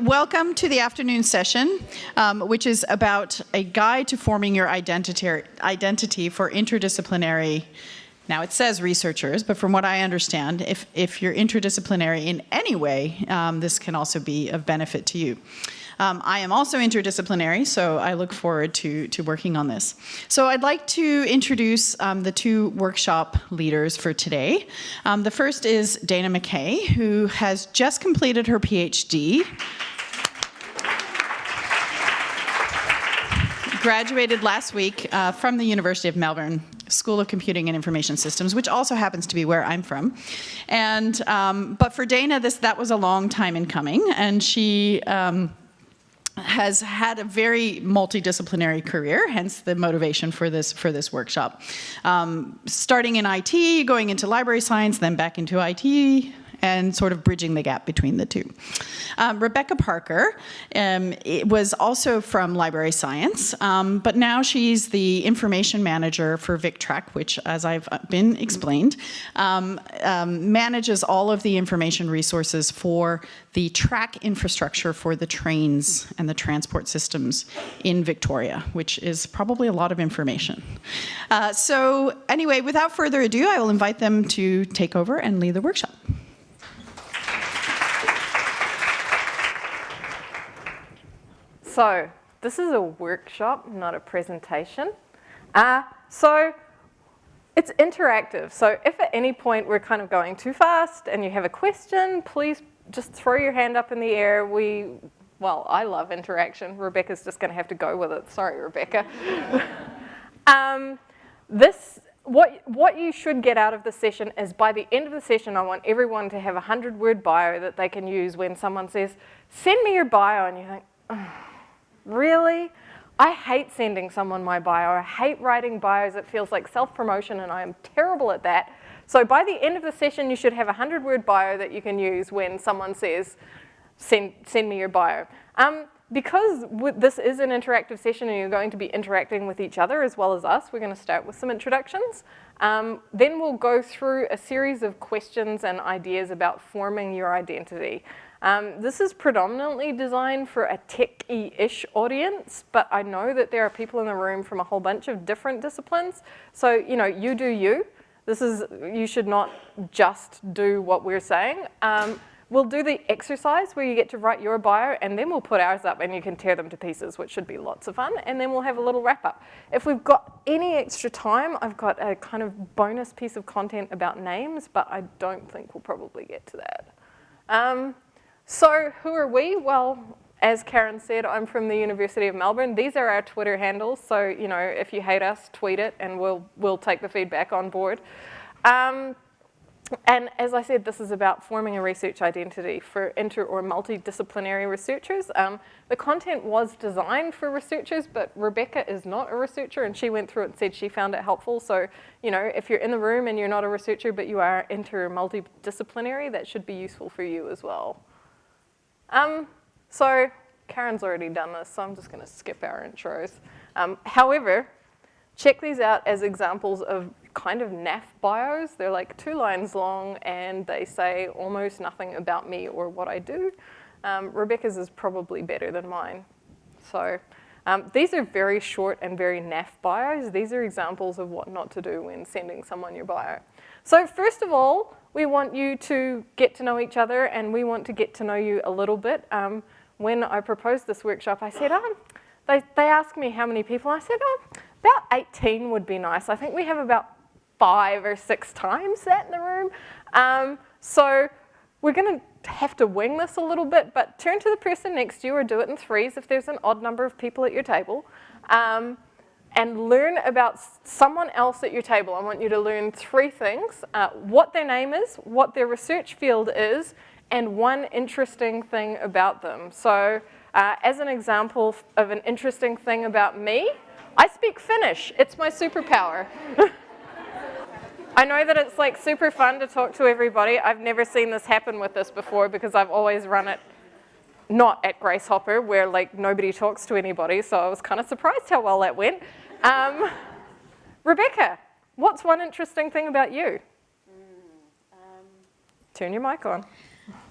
welcome to the afternoon session, which is about a guide to forming your identity for interdisciplinary. Now it says researchers, but from what I understand, if you're interdisciplinary in any way, this can also be of benefit to you. I am also interdisciplinary, so I look forward to working on this. So I'd like to introduce the two workshop leaders for today. The first is Dana McKay, who has just completed her PhD. Graduated last week from the University of Melbourne School of Computing and Information Systems, which also happens to be where I'm from. And but for Dana, that was a long time in coming, and she has had a very multidisciplinary career, hence the motivation for this workshop. Starting in IT, going into library science, then back into IT, and sort of bridging the gap between the two. Rebecca Parker was also from library science, but now she's the information manager for VicTrack, which, as I've been explained, manages all of the information resources for the track infrastructure for the trains and the transport systems in Victoria, which is probably a lot of information. So anyway, without further ado, I will invite them to take over and lead the workshop. So this is a workshop, not a presentation. So it's interactive. So if at any point we're kind of going too fast and you have a question, please just throw your hand up in the air. Well, I love interaction. Rebecca's just going to have to go with it. Sorry, Rebecca. What you should get out of the session is by the end of the session, I want everyone to have a 100-word bio that they can use when someone says, "Send me your bio," and you think, oh, really? I hate sending someone my bio. I hate writing bios. It feels like self-promotion, and I am terrible at that. So by the end of the session, you should have a 100-word bio that you can use when someone says, send me your bio. Because this is an interactive session and you're going to be interacting with each other as well as us, we're going to start with some introductions. Then we'll go through a series of questions and ideas about forming your identity. This is predominantly designed for a tech-y-ish audience, but I know that there are people in the room from a whole bunch of different disciplines. So, you do you. You should not just do what we're saying. We'll do the exercise where you get to write your bio, and then we'll put ours up and you can tear them to pieces, which should be lots of fun, and then we'll have a little wrap-up. If we've got any extra time, I've got a kind of bonus piece of content about names, but I don't think we'll probably get to that. So who are we? Well, as Karen said, I'm from the University of Melbourne. These are our Twitter handles, so if you hate us, tweet it, and we'll take the feedback on board. And as I said, this is about forming a research identity for inter or multidisciplinary researchers. The content was designed for researchers, but Rebecca is not a researcher, and she went through it and said she found it helpful. So, if you're in the room and you're not a researcher, but you are inter or multidisciplinary, that should be useful for you as well. So Karen's already done this, so I'm just going to skip our intros. However, check these out as examples of kind of naff bios. They're like 2 lines long, and they say almost nothing about me or what I do. Rebecca's is probably better than mine. So these are very short and very naff bios. These are examples of what not to do when sending someone your bio. So first of all, we want you to get to know each other, and we want to get to know you a little bit. When I proposed this workshop, I said, they asked me how many people. I said, about 18 would be nice. I think we have about 5 or 6 times that in the room. So we're going to have to wing this a little bit, but turn to the person next to you or do it in threes if there's an odd number of people at your table. And learn about someone else at your table. I want you to learn 3 things: what their name is, what their research field is, and one interesting thing about them. So as an example of an interesting thing about me, I speak Finnish. It's my superpower. I know that it's like super fun to talk to everybody. I've never seen this happen with this before because I've always run it not at Grace Hopper where like nobody talks to anybody, so I was kind of surprised how well that went. Rebecca, what's one interesting thing about you? Turn your mic on.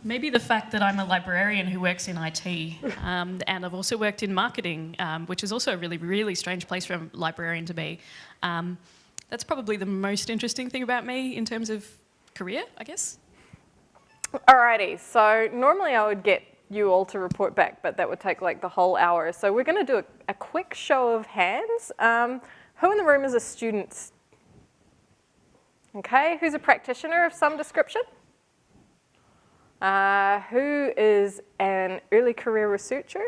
Maybe the fact that I'm a librarian who works in IT, and I've also worked in marketing, which is also a really, really strange place for a librarian to be. That's probably the most interesting thing about me in terms of career, I guess. Alrighty, so normally I would get you all to report back, but that would take like the whole hour. So we're going to do a quick show of hands. Who in the room is a student? Okay, who's a practitioner of some description? Who is an early career researcher?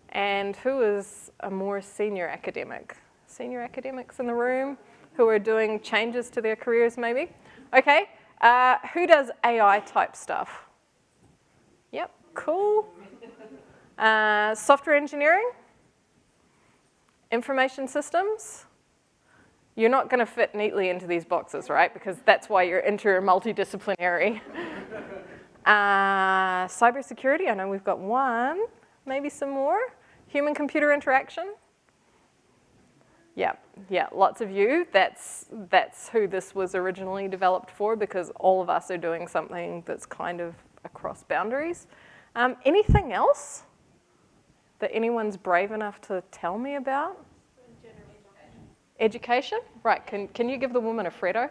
And who is a more senior academic? Senior academics in the room who are doing changes to their careers maybe? Okay, who does AI type stuff? Yep, cool. Software engineering? Information systems? You're not going to fit neatly into these boxes, right? Because that's why you're multidisciplinary. Cybersecurity, I know we've got one, maybe some more. Human-computer interaction? Yeah, lots of you. That's who this was originally developed for, because all of us are doing something that's kind of across boundaries. Anything else that anyone's brave enough to tell me about? Education? Right, can you give the woman a Freddo?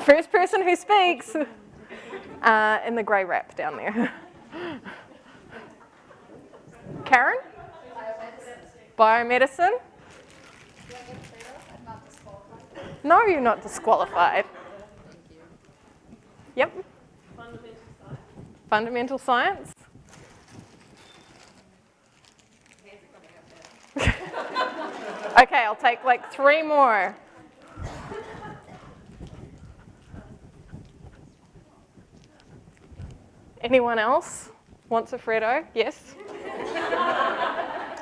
First person who speaks. In the grey wrap down there. Karen? Biomedicine? No, you're not disqualified. Yep. Fundamental science? Okay, I'll take like 3 more. Anyone else wants a Freddo? Yes?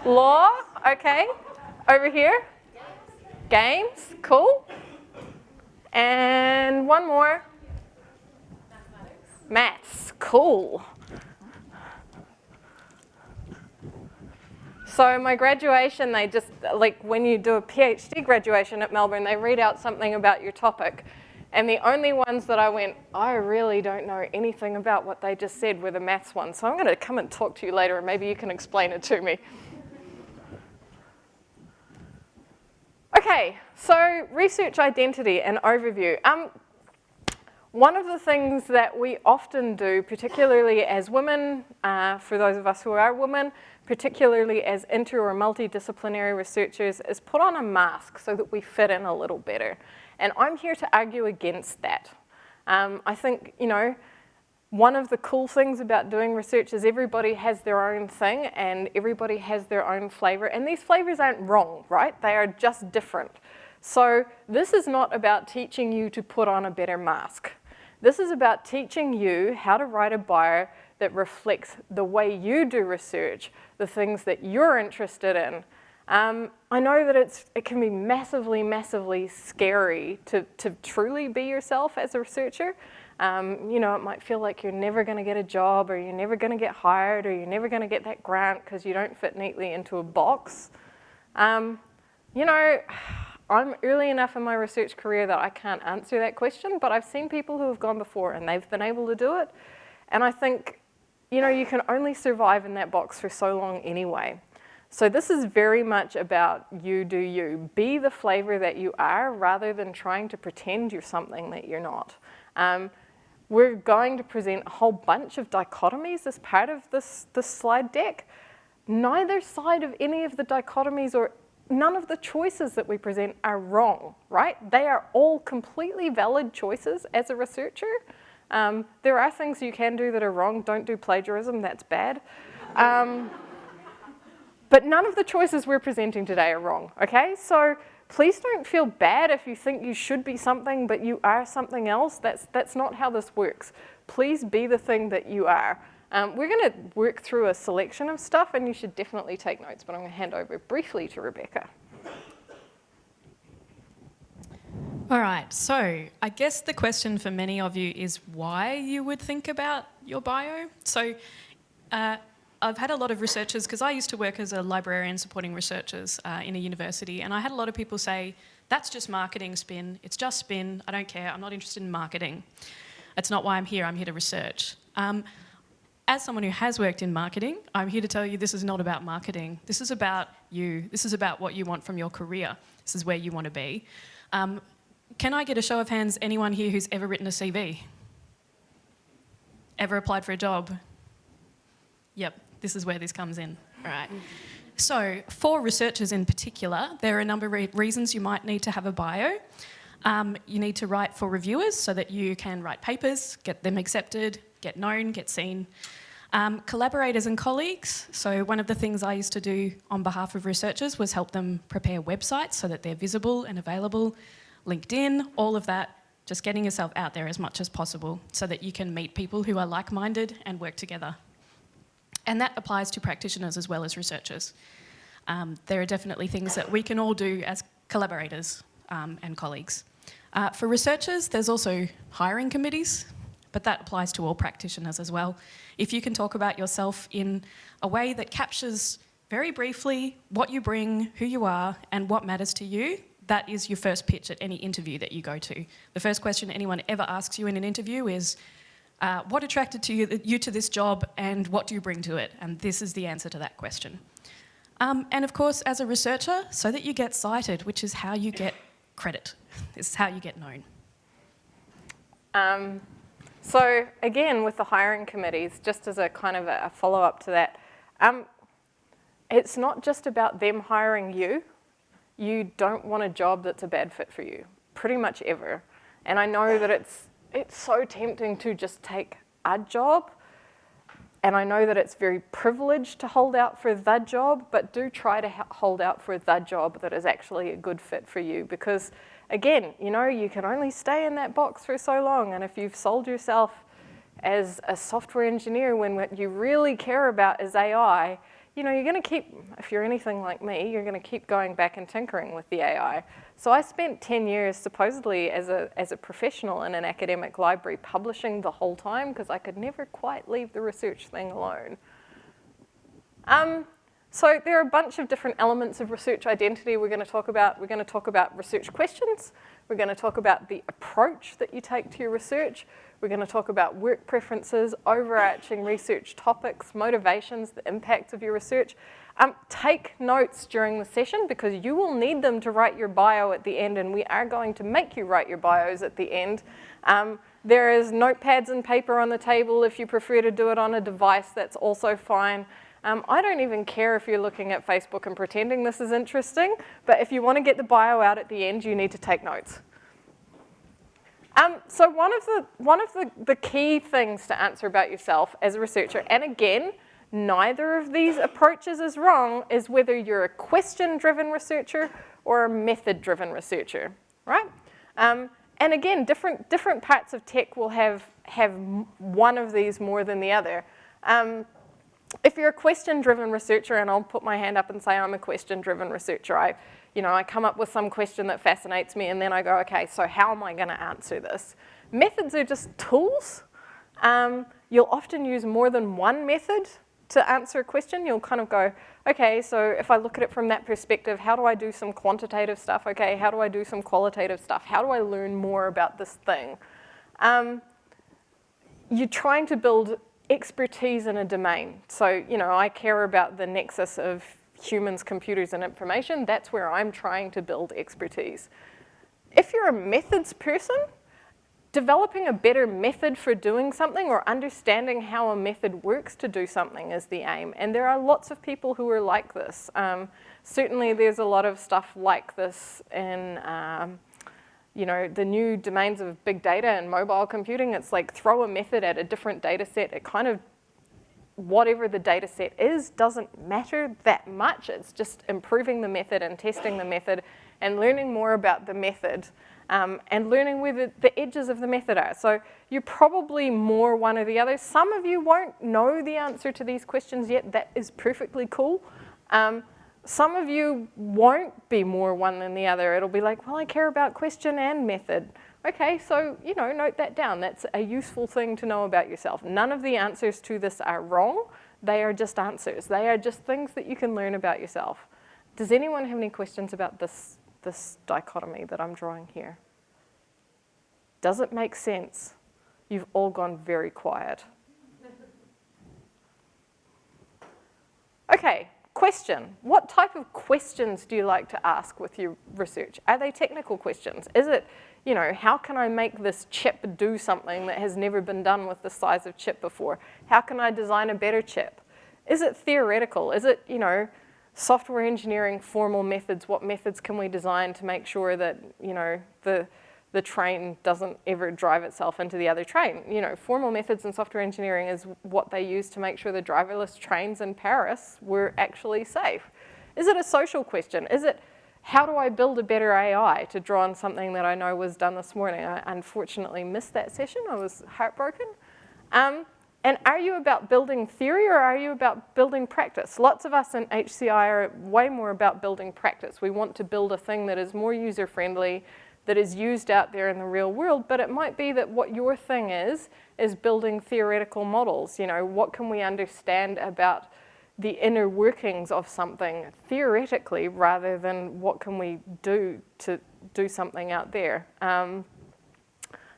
Law? Okay. Over here? Games? Cool. And one more. Maths. Cool. So my graduation, they just, like when you do a PhD graduation at Melbourne, they read out something about your topic. And the only ones that I went, I really don't know anything about what they just said, were the maths ones. So I'm going to come and talk to you later, and maybe you can explain it to me. Okay, so research identity and overview. One of the things that we often do, particularly as women, for those of us who are women, particularly as inter or multidisciplinary researchers, is put on a mask so that we fit in a little better. And I'm here to argue against that. I think, you know, one of the cool things about doing research is everybody has their own thing and everybody has their own flavor. And these flavors aren't wrong, right? They are just different. So this is not about teaching you to put on a better mask. This is about teaching you how to write a bio that reflects the way you do research, the things that you're interested in. I know that it can be massively, massively scary to truly be yourself as a researcher. You know, it might feel like you're never going to get a job, or you're never going to get hired, or you're never going to get that grant because you don't fit neatly into a box. You know, I'm early enough in my research career that I can't answer that question, but I've seen people who have gone before and they've been able to do it. And I think, you know, you can only survive in that box for so long anyway. So this is very much about you do you. Be the flavor that you are rather than trying to pretend you're something that you're not. We're going to present a whole bunch of dichotomies as part of this slide deck. Neither side of any of the dichotomies or none of the choices that we present are wrong, right? They are all completely valid choices as a researcher. There are things you can do that are wrong. Don't do plagiarism, that's bad. But none of the choices we're presenting today are wrong, okay? So please don't feel bad if you think you should be something but you are something else. That's not how this works. Please be the thing that you are. We're going to work through a selection of stuff, and you should definitely take notes, but I'm going to hand over briefly to Rebecca. All right, so I guess the question for many of you is why you would think about your bio. So I've had a lot of researchers, because I used to work as a librarian supporting researchers in a university, and I had a lot of people say, that's just marketing spin, it's just spin, I don't care, I'm not interested in marketing. That's not why I'm here to research. As someone who has worked in marketing, I'm here to tell you this is not about marketing. This is about you. This is about what you want from your career. This is where you want to be. Can I get a show of hands, anyone here who's ever written a CV? Ever applied for a job? Yep, this is where this comes in. All right. So for researchers in particular, there are a number of reasons you might need to have a bio. You need to write for reviewers so that you can write papers, get them accepted, get known, get seen. Collaborators and colleagues. So one of the things I used to do on behalf of researchers was help them prepare websites so that they're visible and available. LinkedIn, all of that, just getting yourself out there as much as possible so that you can meet people who are like-minded and work together. And that applies to practitioners as well as researchers. There are definitely things that we can all do as collaborators and colleagues. For researchers, there's also hiring committees, but that applies to all practitioners as well. If you can talk about yourself in a way that captures very briefly what you bring, who you are, and what matters to you, that is your first pitch at any interview that you go to. The first question anyone ever asks you in an interview is, what attracted you to this job and what do you bring to it? And this is the answer to that question. And of course, as a researcher, so that you get cited, which is how you get credit. This is how you get known. So again, with the hiring committees, just as a kind of a follow-up to that, it's not just about them hiring you. You don't want a job that's a bad fit for you, pretty much ever. And I know that it's so tempting to just take a job, and I know that it's very privileged to hold out for the job, but do try to hold out for the job that is actually a good fit for you, because again, you know, you can only stay in that box for so long, and if you've sold yourself as a software engineer when what you really care about is AI, you know, you're going to keep, if you're anything like me, you're going to keep going back and tinkering with the AI. So I spent 10 years supposedly as a professional in an academic library publishing the whole time because I could never quite leave the research thing alone. So there are a bunch of different elements of research identity we're going to talk about. We're going to talk about research questions. We're going to talk about the approach that you take to your research. We're going to talk about work preferences, overarching research topics, motivations, the impacts of your research. Take notes during the session because you will need them to write your bio at the end, and we are going to make you write your bios at the end. There is notepads and paper on the table. If you prefer to do it on a device, that's also fine. I don't even care if you're looking at Facebook and pretending this is interesting, but if you want to get the bio out at the end, you need to take notes. So one of the key things to answer about yourself as a researcher, and again, neither of these approaches is wrong, is whether you're a question-driven researcher or a method-driven researcher, right? And again, different parts of tech will have one of these more than the other. If you're a question-driven researcher, and I'll put my hand up and say I'm a question-driven researcher, I come up with some question that fascinates me, and then I go, okay, so how am I going to answer this? Methods are just tools. You'll often use more than one method to answer a question. You'll kind of go, okay, so if I look at it from that perspective, how do I do some quantitative stuff? Okay, how do I do some qualitative stuff? How do I learn more about this thing? You're trying to build expertise in a domain. So, I care about the nexus of humans, computers, and information. That's where I'm trying to build expertise. If you're a methods person, developing a better method for doing something or understanding how a method works to do something is the aim. And there are lots of people who are like this. Certainly there's a lot of stuff like this in the new domains of big data and mobile computing. It's like throw a method at a different data set. It kind of, whatever the data set is, doesn't matter that much. It's just improving the method and testing the method and learning more about the method and learning where the edges of the method are. So you're probably more one or the other. Some of you won't know the answer to these questions yet. That is perfectly cool. Some of you won't be more one than the other. It'll be like, well, I care about question and method. Okay, so, note that down. That's a useful thing to know about yourself. None of the answers to this are wrong. They are just answers. They are just things that you can learn about yourself. Does anyone have any questions about this dichotomy that I'm drawing here? Does it make sense? You've all gone very quiet. Okay, question. What type of questions do you like to ask with your research? Are they technical questions? Is it, you know, how can I make this chip do something that has never been done with the size of chip before? How can I design a better chip? Is it theoretical? Is it, you know, software engineering formal methods? What methods can we design to make sure that, you know, the train doesn't ever drive itself into the other train? You know, formal methods in software engineering is what they use to make sure the driverless trains in Paris were actually safe. Is it a social question? Is it, how do I build a better AI, to draw on something that I know was done this morning? I unfortunately missed that session. I was heartbroken. And are you about building theory, or are you about building practice? Lots of us in HCI are way more about building practice. We want to build a thing that is more user-friendly, that is used out there in the real world, but it might be that what your thing is building theoretical models. You know, what can we understand about the inner workings of something theoretically, rather than what can we do to do something out there?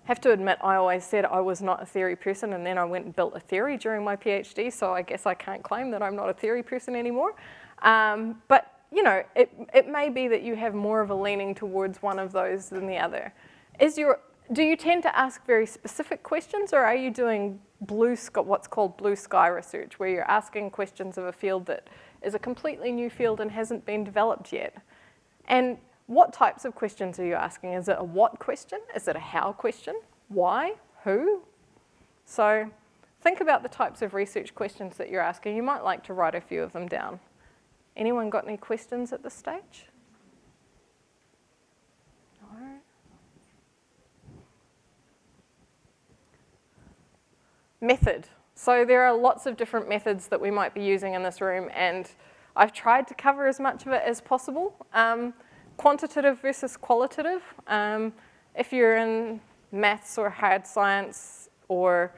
Have to admit, I always said I was not a theory person, and then I went and built a theory during my PhD, so I guess I can't claim that I'm not a theory person anymore. But you know, it may be that you have more of a leaning towards one of those than the other. Do you tend to ask very specific questions, or are you doing what's called blue sky research, where you're asking questions of a field that is a completely new field and hasn't been developed yet? And what types of questions are you asking? Is it a what question? Is it a how question? Why? Who? So think about the types of research questions that you're asking. You might like to write a few of them down. Anyone got any questions at this stage? No? Method. So there are lots of different methods that we might be using in this room, and I've tried to cover as much of it as possible. Quantitative versus qualitative. If you're in maths or hard science or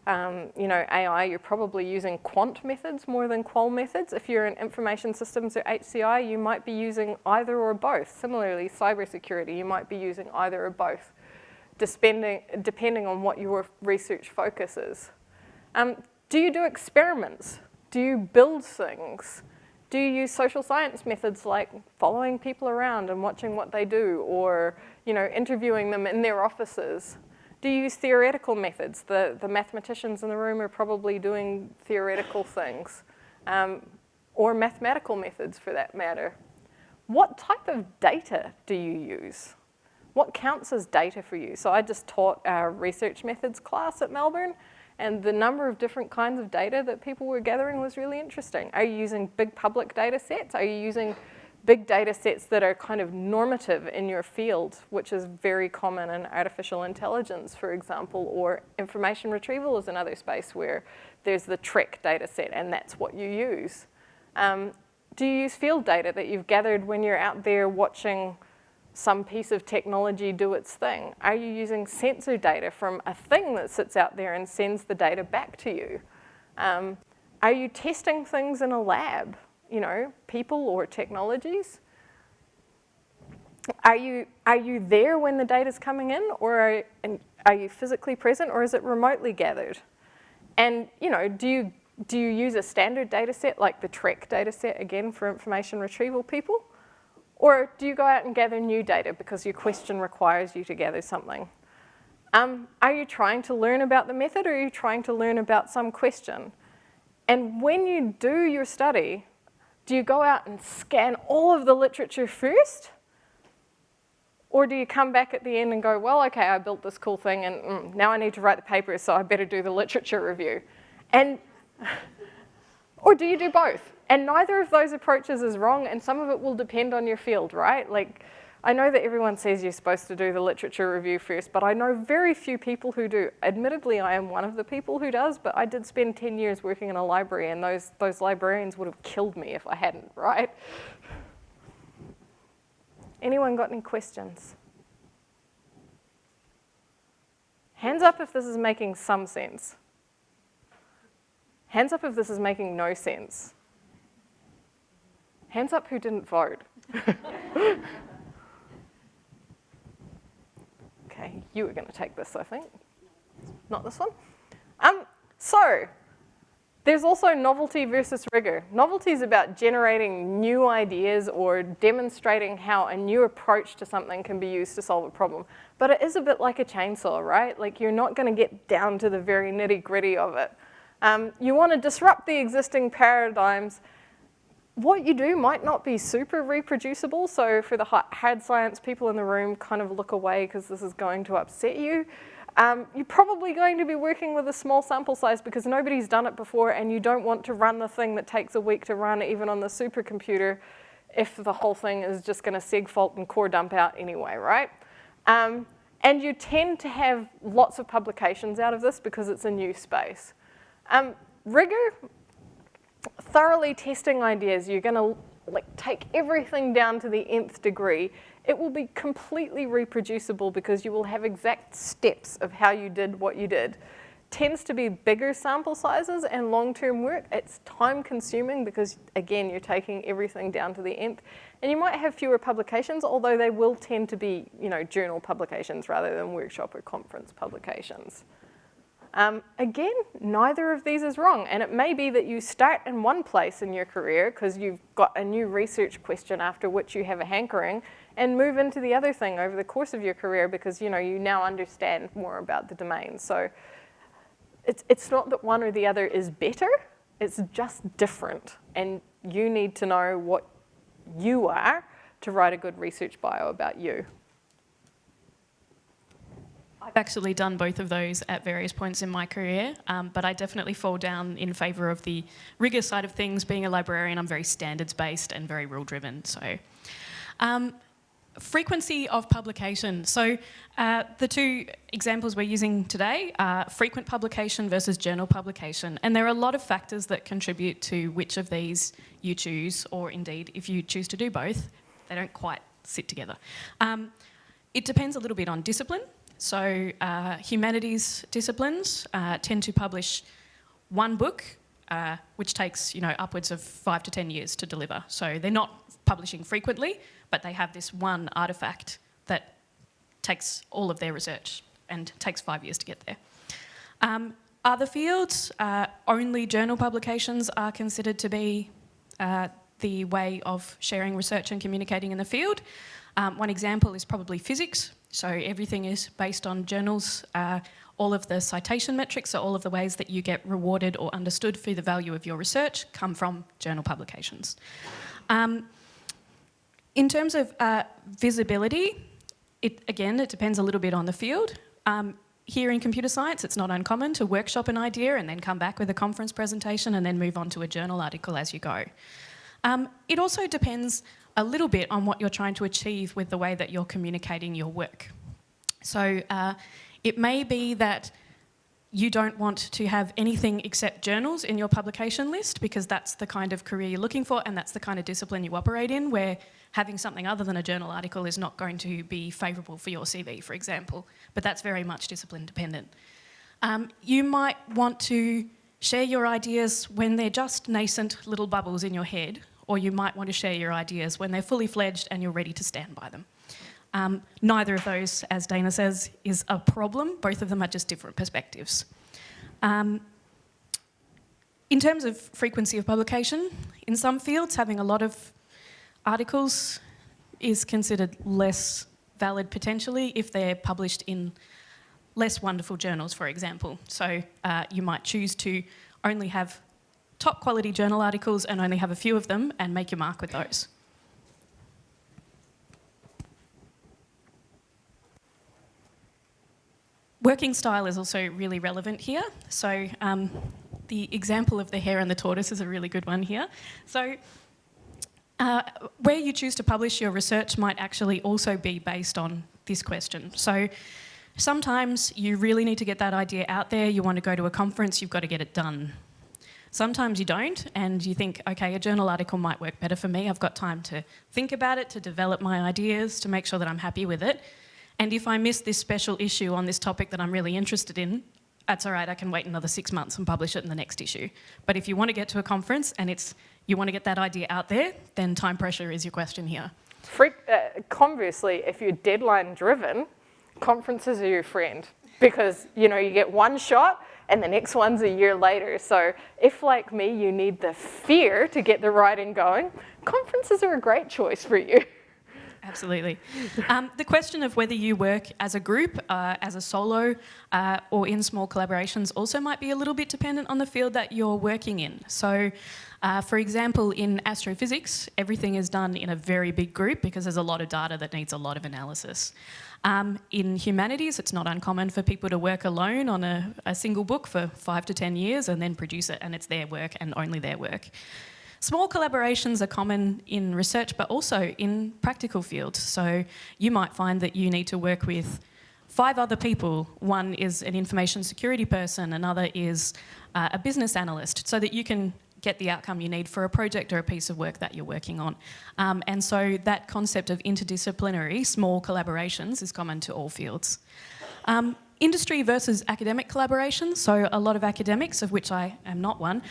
you know, AI, you're probably using quant methods more than qual methods. If you're in information systems or HCI, you might be using either or both. Similarly, cybersecurity, you might be using either or both, depending on what your research focus is. Do you do experiments? Do you build things? Do you use social science methods like following people around and watching what they do, or, you know, interviewing them in their offices? Do you use theoretical methods? The mathematicians in the room are probably doing theoretical things, or mathematical methods for that matter. What type of data do you use? What counts as data for you? So I just taught our research methods class at Melbourne, and the number of different kinds of data that people were gathering was really interesting. Are you using big public data sets? Are you using big data sets that are kind of normative in your field, which is very common in artificial intelligence, for example, or information retrieval is another space where there's the TREC data set, and that's what you use. Do you use field data that you've gathered when you're out there watching some piece of technology do its thing? Are you using sensor data from a thing that sits out there and sends the data back to you? Are you testing things in a lab? You know, people or technologies? Are you there when the data's coming in, or are you physically present, or is it remotely gathered? And you know, do you use a standard data set like the TREC data set, again, for information retrieval people? Or do you go out and gather new data because your question requires you to gather something? Are you trying to learn about the method, or are you trying to learn about some question? And when you do your study, do you go out and scan all of the literature first? Or do you come back at the end and go, well, okay, I built this cool thing, and now I need to write the paper, so I better do the literature review? Or do you do both? And neither of those approaches is wrong, and some of it will depend on your field, right? Like, I know that everyone says you're supposed to do the literature review first, but I know very few people who do. Admittedly, I am one of the people who does, but I did spend 10 years working in a library, and those librarians would have killed me if I hadn't, right? Anyone got any questions? Hands up if this is making some sense. Hands up if this is making no sense. Hands up who didn't vote. Okay, you were going to take this, I think. not this one. So there's also novelty versus rigor. Novelty is about generating new ideas or demonstrating how a new approach to something can be used to solve a problem. But it is a bit like a chainsaw, right? Like, you're not going to get down to the very nitty-gritty of it. You want to disrupt the existing paradigms. What you do might not be super reproducible, so for the hard science people in the room, kind of look away because this is going to upset you. You're probably going to be working with a small sample size because nobody's done it before, and you don't want to run the thing that takes a week to run even on the supercomputer if the whole thing is just going to segfault and core dump out anyway, right? And you tend to have lots of publications out of this because it's a new space. Rigor, thoroughly testing ideas. You're going to take everything down to the nth degree. It will be completely reproducible because you will have exact steps of how you did what you did. Tends to be bigger sample sizes and long-term work. It's time-consuming because, again, you're taking everything down to the nth. And you might have fewer publications, although they will tend to be, journal publications rather than workshop or conference publications. Again, neither of these is wrong, and it may be that you start in one place in your career because you've got a new research question after which you have a hankering, and move into the other thing over the course of your career because you now understand more about the domain. So it's not that one or the other is better, it's just different, and you need to know what you are to write a good research bio about you. I've actually done both of those at various points in my career, but I definitely fall down in favour of the rigor side of things. Being a librarian, I'm very standards-based and very rule-driven. So, frequency of publication. So, the two examples we're using today are frequent publication versus journal publication, and there are a lot of factors that contribute to which of these you choose, or indeed, if you choose to do both, they don't quite sit together. It depends a little bit on discipline. So humanities disciplines tend to publish one book, which takes upwards of 5 to 10 years to deliver. So they're not publishing frequently, but they have this one artefact that takes all of their research and takes 5 years to get there. Other fields, only journal publications are considered to be the way of sharing research and communicating in the field. One example is probably physics. So everything is based on journals. All of the citation metrics, so all of the ways that you get rewarded or understood for the value of your research, come from journal publications. In terms of visibility, it depends a little bit on the field. Here in computer science, it's not uncommon to workshop an idea and then come back with a conference presentation and then move on to a journal article as you go. It also depends a little bit on what you're trying to achieve with the way that you're communicating your work. So it may be that you don't want to have anything except journals in your publication list because that's the kind of career you're looking for and that's the kind of discipline you operate in, where having something other than a journal article is not going to be favourable for your CV, for example. But that's very much discipline dependent. You might want to share your ideas when they're just nascent little bubbles in your head, or you might want to share your ideas when they're fully fledged and you're ready to stand by them. Neither of those, as Dana says, is a problem. Both of them are just different perspectives. In terms of frequency of publication, in some fields, having a lot of articles is considered less valid potentially if they're published in less wonderful journals, for example. So you might choose to only have top quality journal articles and only have a few of them and make your mark with those. Working style is also really relevant here. So the example of the hare and the tortoise is a really good one here. So where you choose to publish your research might actually also be based on this question. So sometimes you really need to get that idea out there. You want to go to a conference, you've got to get it done. Sometimes you don't, and you think, okay, a journal article might work better for me. I've got time to think about it, to develop my ideas, to make sure that I'm happy with it. And if I miss this special issue on this topic that I'm really interested in, that's all right, I can wait another 6 months and publish it in the next issue. But if you want to get to a conference and you want to get that idea out there, then time pressure is your question here. Conversely, if you're deadline driven, conferences are your friend because, you know, you get one shot and the next one's a year later. So if, like me, you need the fear to get the writing going, conferences are a great choice for you. Absolutely. The question of whether you work as a group, as a solo, or in small collaborations also might be a little bit dependent on the field that you're working in. So, for example, in astrophysics, everything is done in a very big group because there's a lot of data that needs a lot of analysis. In humanities, it's not uncommon for people to work alone on a single book for 5 to 10 years and then produce it, and it's their work and only their work. Small collaborations are common in research, but also in practical fields. So you might find that you need to work with 5 other people. One is an information security person, another is a business analyst, so that you can get the outcome you need for a project or a piece of work that you're working on. And so that concept of interdisciplinary small collaborations is common to all fields. Industry versus academic collaborations. So a lot of academics, of which I am not one,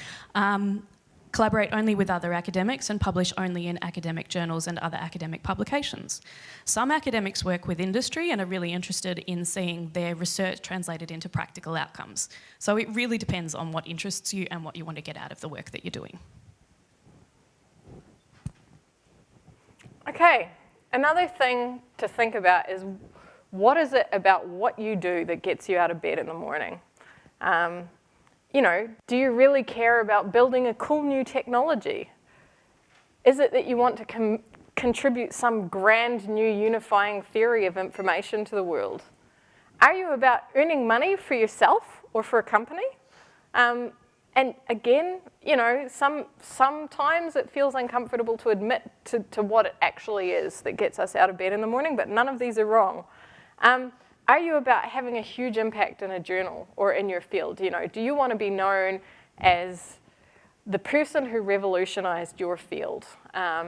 collaborate only with other academics and publish only in academic journals and other academic publications. Some academics work with industry and are really interested in seeing their research translated into practical outcomes. So it really depends on what interests you and what you want to get out of the work that you're doing. Okay, another thing to think about is, what is it about what you do that gets you out of bed in the morning? You know, do you really care about building a cool new technology? Is it that you want to contribute some grand new unifying theory of information to the world? Are you about earning money for yourself or for a company? And again, you know, sometimes it feels uncomfortable to admit to what it actually is that gets us out of bed in the morning, but none of these are wrong. Are you about having a huge impact in a journal or in your field? You know, do you want to be known as the person who revolutionized your field?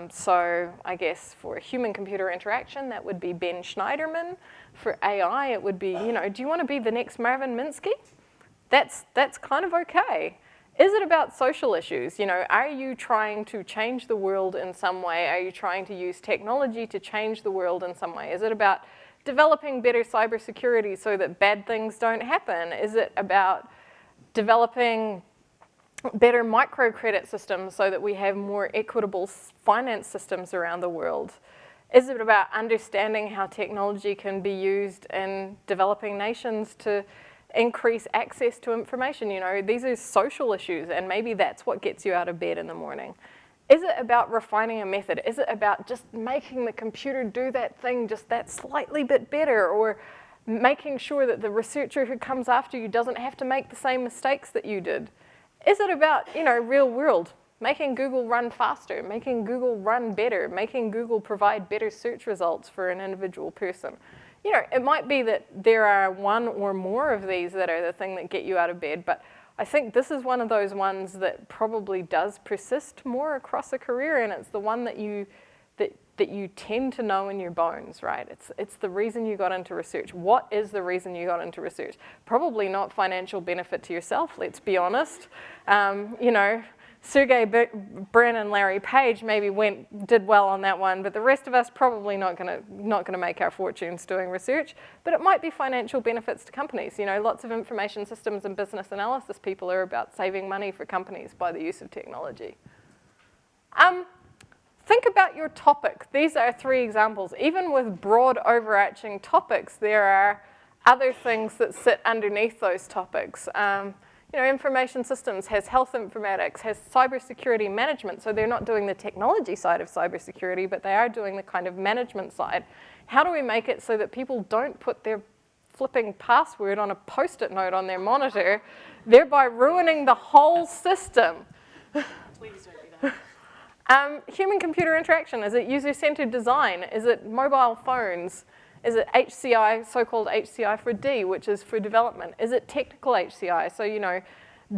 So I guess for human-computer interaction, that would be Ben Schneiderman. For AI, it would be, you know, do you want to be the next Marvin Minsky? That's kind of okay. Is it about social issues? You know, are you trying to change the world in some way? Are you trying to use technology to change the world in some way? Is it about developing better cybersecurity so that bad things don't happen? Is it about developing better microcredit systems so that we have more equitable finance systems around the world? Is it about understanding how technology can be used in developing nations to increase access to information? You know, these are social issues, and maybe that's what gets you out of bed in the morning. Is it about refining a method? Is it about just making the computer do that thing just that slightly bit better, or making sure that the researcher who comes after you doesn't have to make the same mistakes that you did? Is it about, you know, real world, making Google run faster, making Google run better, making Google provide better search results for an individual person? You know, it might be that there are one or more of these that are the thing that get you out of bed, but I think this is one of those ones that probably does persist more across a career, and it's the one that you tend to know in your bones, right? It's the reason you got into research. What is the reason you got into research? Probably not financial benefit to yourself, let's be honest. You know, Sergey Brin and Larry Page maybe did well on that one, but the rest of us probably not gonna make our fortunes doing research. But it might be financial benefits to companies. You know, lots of information systems and business analysis people are about saving money for companies by the use of technology. Think about your topic. These are 3 examples. Even with broad overarching topics, there are other things that sit underneath those topics. You know, information systems has health informatics, has cybersecurity management, so they're not doing the technology side of cybersecurity, but they are doing the kind of management side. How do we make it so that people don't put their flipping password on a Post-it note on their monitor, thereby ruining the whole system? Please don't do that. Human-computer interaction, is it user-centered design? Is it mobile phones? Is it HCI, so-called HCI for D, which is for development? Is it technical HCI? So, you know,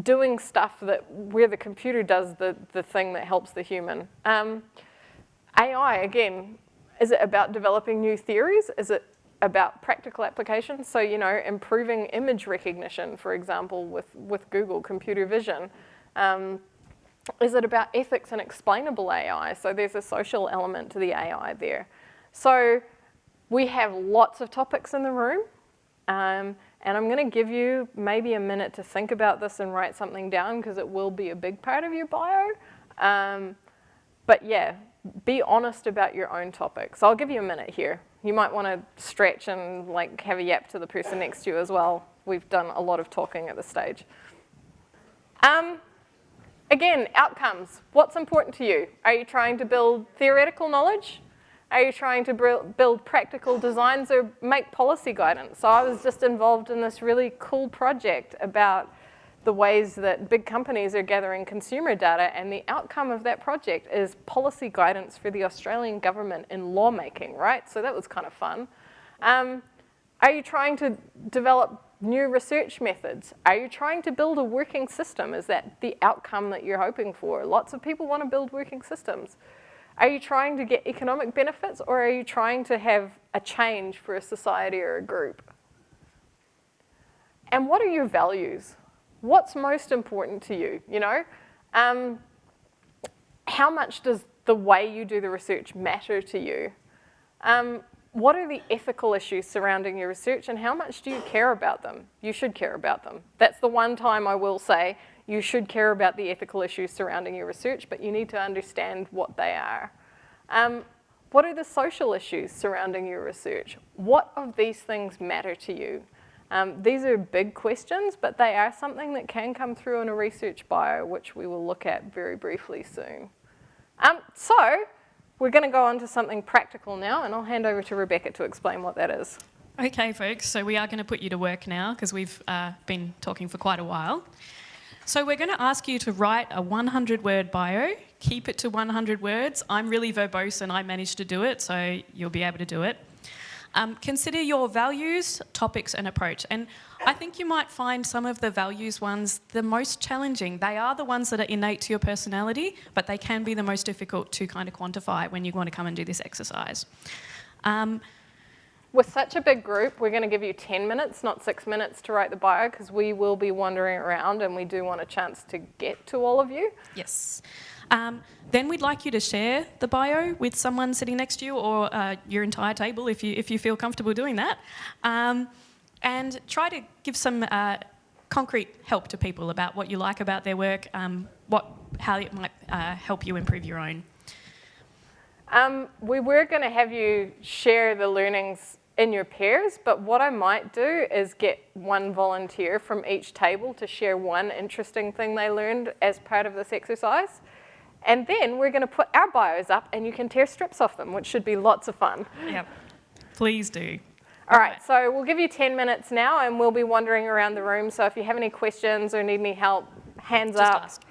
doing stuff where the computer does the thing that helps the human. AI, again, is it about developing new theories? Is it about practical applications? So, you know, improving image recognition, for example, with Google computer vision. Is it about ethics and explainable AI? So there's a social element to the AI there. So we have lots of topics in the room, and And I'm going to give you maybe a minute to think about this and write something down because it will be a big part of your bio. But yeah, be honest about your own topic. So I'll give you a minute here. You might want to stretch and like have a yap to the person next to you as well. We've done a lot of talking at this stage. Again, outcomes. What's important to you? Are you trying to build theoretical knowledge? Are you trying to build practical designs or make policy guidance? So I was just involved in this really cool project about the ways that big companies are gathering consumer data, and the outcome of that project is policy guidance for the Australian government in lawmaking, right? So that was kind of fun. Are you trying to develop new research methods? Are you trying to build a working system? Is that the outcome that you're hoping for? Lots of people want to build working systems. Are you trying to get economic benefits, or are you trying to have a change for a society or a group? And what are your values? What's most important to you, you know? How much does the way you do the research matter to you? What are the ethical issues surrounding your research, and how much do you care about them? You should care about them. That's the one time I will say you should care about the ethical issues surrounding your research, but you need to understand what they are. What are the social issues surrounding your research? What of these things matter to you? These are big questions, but they are something that can come through in a research bio, which we will look at very briefly soon. So we're going to go on to something practical now, and I'll hand over to Rebecca to explain what that is. Okay, folks, so we are going to put you to work now because we've been talking for quite a while. So we're going to ask you to write a 100-word bio. Keep it to 100 words. I'm really verbose and I managed to do it, so you'll be able to do it. Consider your values, topics and approach. And I think you might find some of the values ones the most challenging. They are the ones that are innate to your personality, but they can be the most difficult to kind of quantify when you want to come and do this exercise. With such a big group, we're going to give you 10 minutes, not 6 minutes to write the bio, because we will be wandering around and we do want a chance to get to all of you. Yes. Then we'd like you to share the bio with someone sitting next to you, or your entire table if you feel comfortable doing that. And try to give some concrete help to people about what you like about their work, how it might help you improve your own. We were going to have you share the learnings in your pairs, but what I might do is get one volunteer from each table to share one interesting thing they learned as part of this exercise. And then we're going to put our bios up and you can tear strips off them, which should be lots of fun. Yep, please do. All right, so we'll give you 10 minutes now and we'll be wandering around the room. So if you have any questions or need any help, hands up. Ask.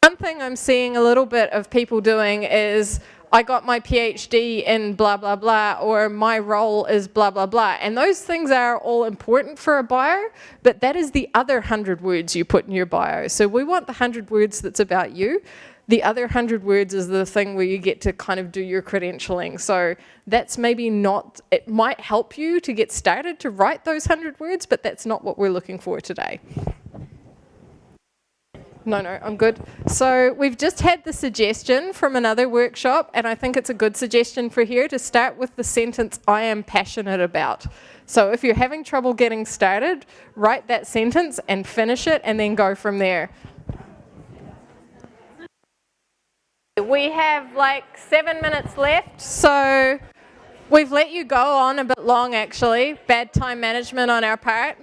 One thing I'm seeing a little bit of people doing is, I got my PhD in blah, blah, blah, or my role is blah, blah, blah. And those things are all important for a bio, but that is the other 100 words you put in your bio. So we want the 100 words that's about you. The other 100 words is the thing where you get to kind of do your credentialing. So that's maybe not, it might help you to get started to write those 100 words, but that's not what we're looking for today. No, I'm good. So we've just had the suggestion from another workshop, and I think it's a good suggestion for here to start with the sentence, I am passionate about. So if you're having trouble getting started, write that sentence and finish it, and then go from there. We have like 7 minutes left, so we've let you go on a bit long actually. Bad time management on our part.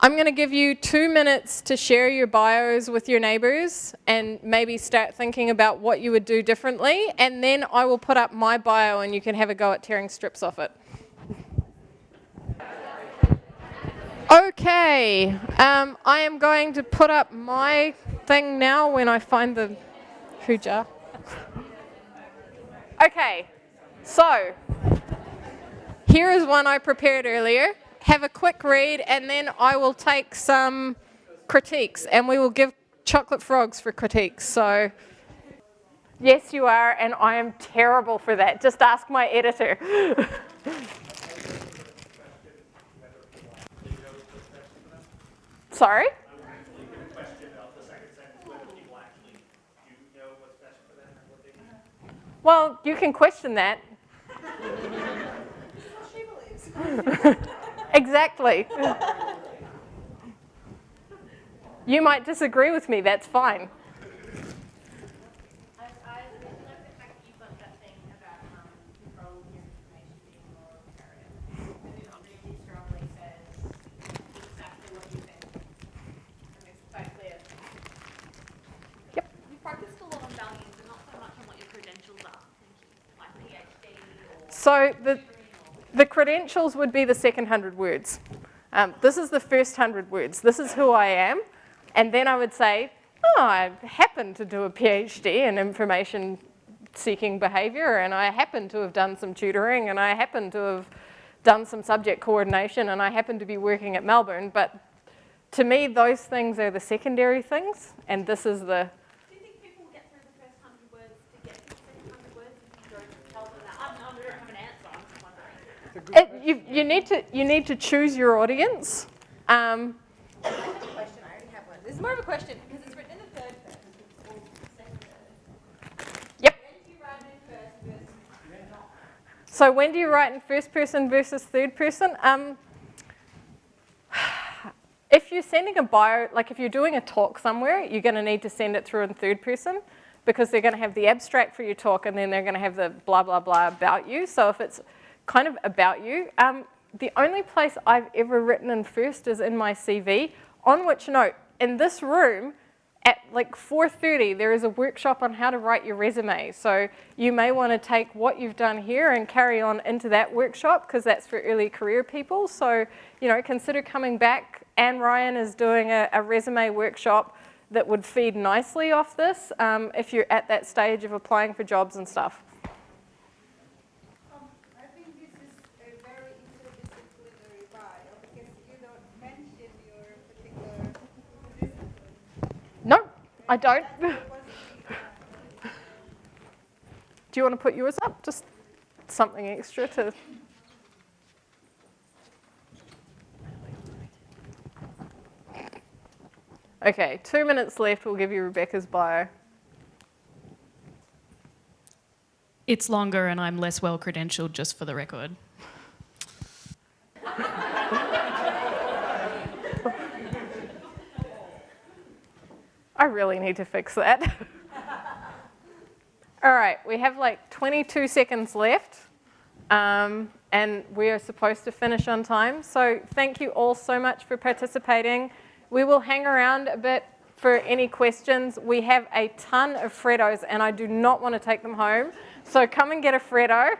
I'm going to give you 2 minutes to share your bios with your neighbours and maybe start thinking about what you would do differently, and then I will put up my bio and you can have a go at tearing strips off it. Okay, I am going to put up my thing now when I find the hooja. Okay, so here is one I prepared earlier. Have a quick read, and then I will take some critiques, and we will give chocolate frogs for critiques. So, yes, you are, and I am terrible for that. Just ask my editor. Sorry? Well, you can question that. Exactly. You might disagree with me, that's fine. I really like the fact that you got that thing about controlling your information being more apparent. And it really strongly says exactly what you think. And it's quite clear. Yep. You focused a lot on values, but not so much on what your credentials are. Thank you. Like PhD or... So the credentials would be the second 100 words. This is the first 100 words. This is who I am. And then I would say, oh, I happen to do a PhD in information seeking behavior, and I happen to have done some tutoring, and I happen to have done some subject coordination, and I happen to be working at Melbourne. But to me, those things are the secondary things, and this is the... Do you think people get through the first 100 words to get to the second 100 words if you don't tell them that? I don't have an answer, I'm just wondering. You need to choose your audience. Question, I already have one. This is more of a question because it's written in the third person or second person. Yep. When do you write in first person? So when do you write in first person versus third person? If you're sending a bio, like if you're doing a talk somewhere, you're going to need to send it through in third person because they're going to have the abstract for your talk and then they're going to have the blah, blah, blah about you. So if it's kind of about you, the only place I've ever written in first is in my CV, on which note, in this room, at like 4:30, there is a workshop on how to write your resume. So you may want to take what you've done here and carry on into that workshop because that's for early career people. So, you know, consider coming back. Anne Ryan is doing a resume workshop that would feed nicely off this if you're at that stage of applying for jobs and stuff. I think this is a very interdisciplinary bio because you don't mention your particular discipline. No, I don't. Do you want to put yours up? Just something extra to... Okay, 2 minutes left. We'll give you Rebecca's bio. It's longer and I'm less well credentialed, just for the record. I really need to fix that. All right, we have like 22 seconds left, and we are supposed to finish on time. So thank you all so much for participating. We will hang around a bit for any questions. We have a ton of Freddos, and I do not want to take them home. So come and get a Freddo.